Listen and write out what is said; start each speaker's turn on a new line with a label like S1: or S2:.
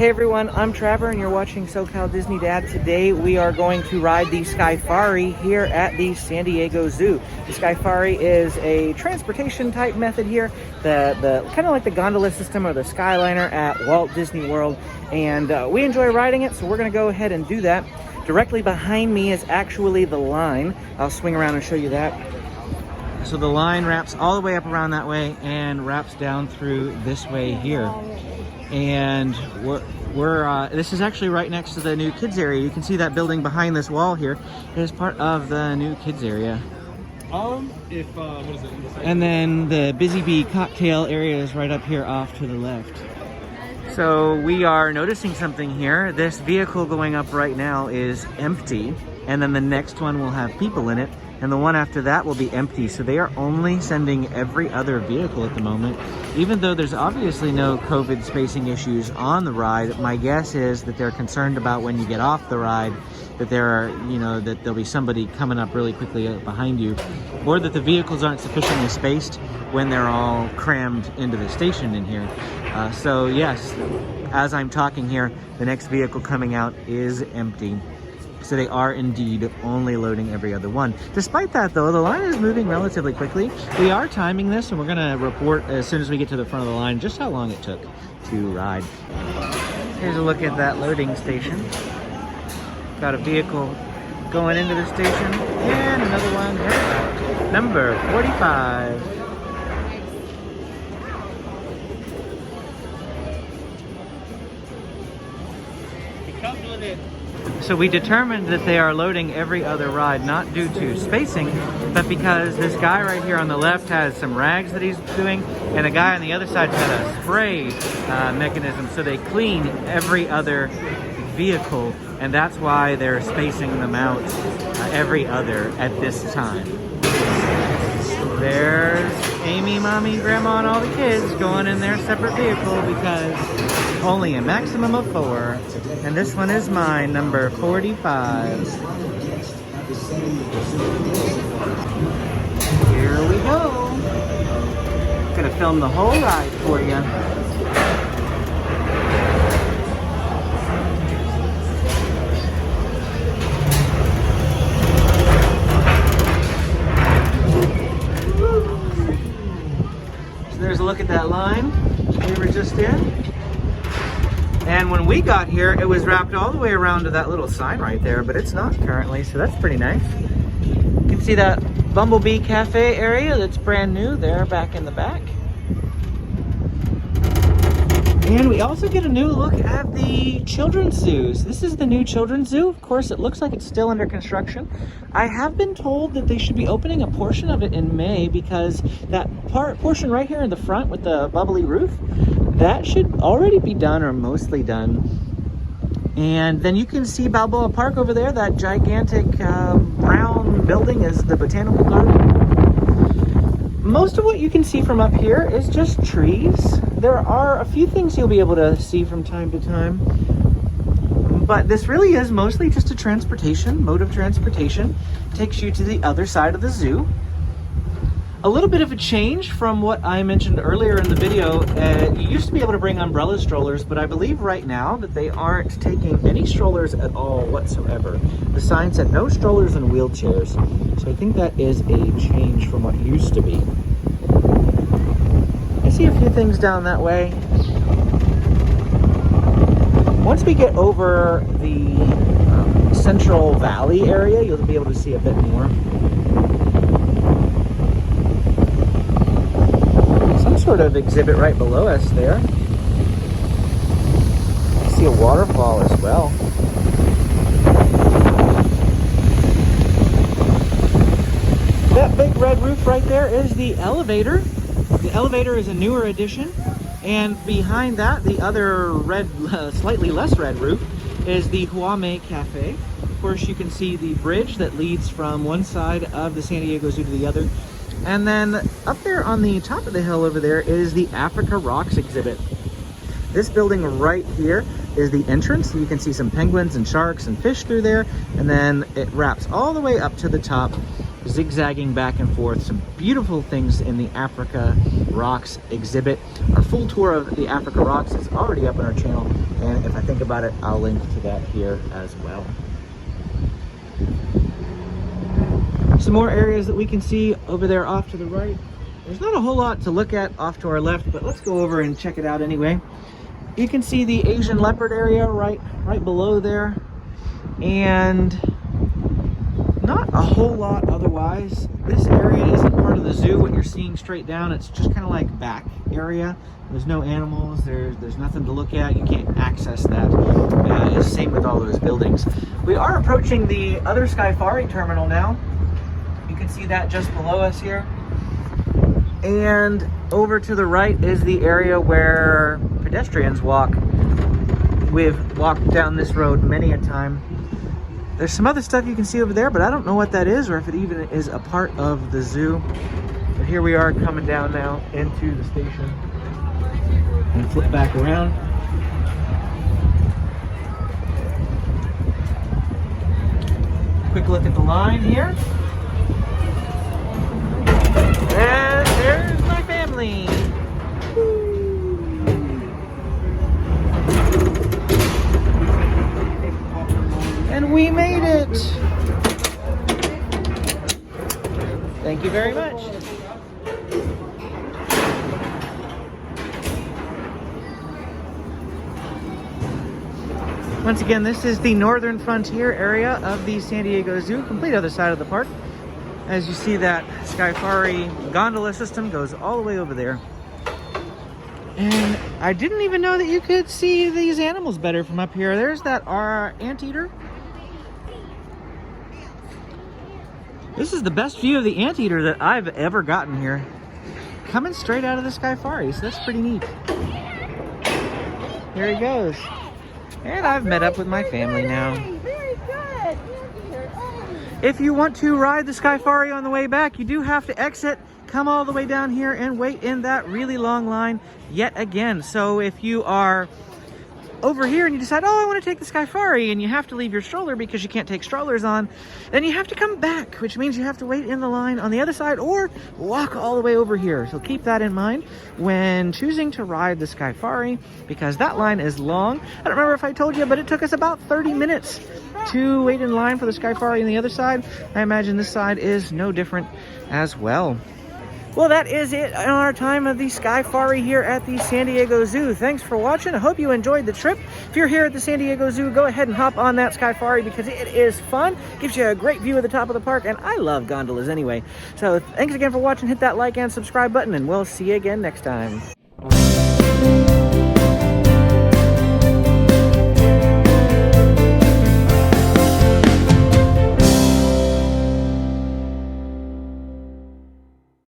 S1: Hey everyone, I'm Trevor and you're watching SoCal Disney Dad. Today we are going to ride the Skyfari here at the San Diego Zoo. The Skyfari is a transportation type method here, the kind of like the gondola system or the Skyliner at Walt Disney World, and we enjoy riding it, so we're going to go ahead and do that. Directly behind me is actually the line. I'll swing around and show you that. So the line wraps all the way up around that way and wraps down through this way here. And this is actually right next to the new kids area. You can see that building behind this wall here is part of the new kids area.
S2: What is it?
S1: And then the Busy Bee cocktail area is right up here off to the left. So we are noticing something here. This vehicle going up right now is empty, and then the next one will have people in it, and the one after that will be empty. So they are only sending every other vehicle at the moment. Even though there's obviously no COVID spacing issues on the ride, my guess is that they're concerned about when you get off the ride that that there'll be somebody coming up really quickly behind you, or that the vehicles aren't sufficiently spaced when they're all crammed into the station in here. So yes, as I'm talking here, the next vehicle coming out is empty. So they are indeed only loading every other one. Despite that though, the line is moving relatively quickly. We are timing this and we're gonna report as soon as we get to the front of the line just how long it took to ride. Here's a look at that loading station. Got a vehicle going into the station and another one headed out. Number 45. So we determined that they are loading every other ride, not due to spacing, but because this guy right here on the left has some rags that he's doing, and a guy on the other side had a spray mechanism, so they clean every other vehicle, and that's why they're spacing them out every other at this time. There's Amy, Mommy, Grandma, and all the kids going in their separate vehicle because only a maximum of 4. And this one is mine, number 45. Here we go. Gonna film the whole ride for you. There's a look at that line we were just in. And when we got here, it was wrapped all the way around to that little sign right there, but it's not currently, so that's pretty nice. You can see that Bumblebee Cafe area that's brand new there back in the back. And we also get a new look at the children's zoos. This is the new children's zoo. Of course, it looks like it's still under construction. I have been told that they should be opening a portion of it in May because that portion right here in the front with the bubbly roof, that should already be done or mostly done. And then you can see Balboa Park over there. That gigantic brown building is the botanical garden. Most of what you can see from up here is just trees. There are a few things you'll be able to see from time to time, but this really is mostly just a mode of transportation. Takes you to the other side of the zoo. A little bit of a change from what I mentioned earlier in the video. You used to be able to bring umbrella strollers, but I believe right now that they aren't taking any strollers at all whatsoever. The sign said no strollers and wheelchairs. So I think that is a change from what used to be. I see a few things down that way. Once we get over the Central Valley area, you'll be able to see a bit more. Some sort of exhibit right below us there. I see a waterfall as well. That big red roof right there is the elevator. The elevator is a newer addition, and behind that, the other red, slightly less red roof is the Huame Cafe. Of course, you can see the bridge that leads from one side of the San Diego Zoo to the other. And then up there on the top of the hill over there is the Africa Rocks exhibit. This building right here is the entrance. You can see some penguins and sharks and fish through there, and then it wraps all the way up to the top zigzagging back and forth. Some beautiful things in the Africa Rocks exhibit. Our full tour of the Africa Rocks is already up on our channel, and if I think about it, I'll link to that here as well. Some more areas that we can see over there off to the right. There's not a whole lot to look at off to our left, but let's go over and check it out anyway. You can see the Asian leopard area right below there, and not a whole lot otherwise. This area isn't part of the zoo. What you're seeing straight down, it's just kind of like back area. There's no animals, there's nothing to look at. You can't access that. Same with all those buildings. We are approaching the other Skyfari terminal now. You can see that just below us here. And over to the right is the area where pedestrians walk. We've walked down this road many a time. There's some other stuff you can see over there, but I don't know what that is or if it even is a part of the zoo. But here we are coming down now into the station. And flip back around. Quick look at the line here. And there's my family. And we made it. Thank you very much. Once again, this is the northern frontier area of the San Diego Zoo, complete other side of the park. As you see, that Skyfari gondola system goes all the way over there. And I didn't even know that you could see these animals better from up here. There's that anteater. This is the best view of the anteater that I've ever gotten here. Coming straight out of the Skyfari, so that's pretty neat. Here he goes. And I've met up with my family now.
S3: Very good.
S1: If you want to ride the Skyfari on the way back, you do have to exit, come all the way down here, and wait in that really long line yet again. So if you are over here and you decide, oh, I want to take the Skyfari, and you have to leave your stroller because you can't take strollers on, then you have to come back, which means you have to wait in the line on the other side or walk all the way over here. So keep that in mind when choosing to ride the Skyfari, because that line is long. I don't remember if I told you, but it took us about 30 minutes to wait in line for the Skyfari on the other side. I imagine this side is no different as well. Well, that is it on our time of the Skyfari here at the San Diego Zoo. Thanks for watching. I hope you enjoyed the trip. If you're here at the San Diego Zoo, go ahead and hop on that Skyfari because it is fun. Gives you a great view of the top of the park, and I love gondolas anyway. So thanks again for watching. Hit that like and subscribe button, and we'll see you again next time.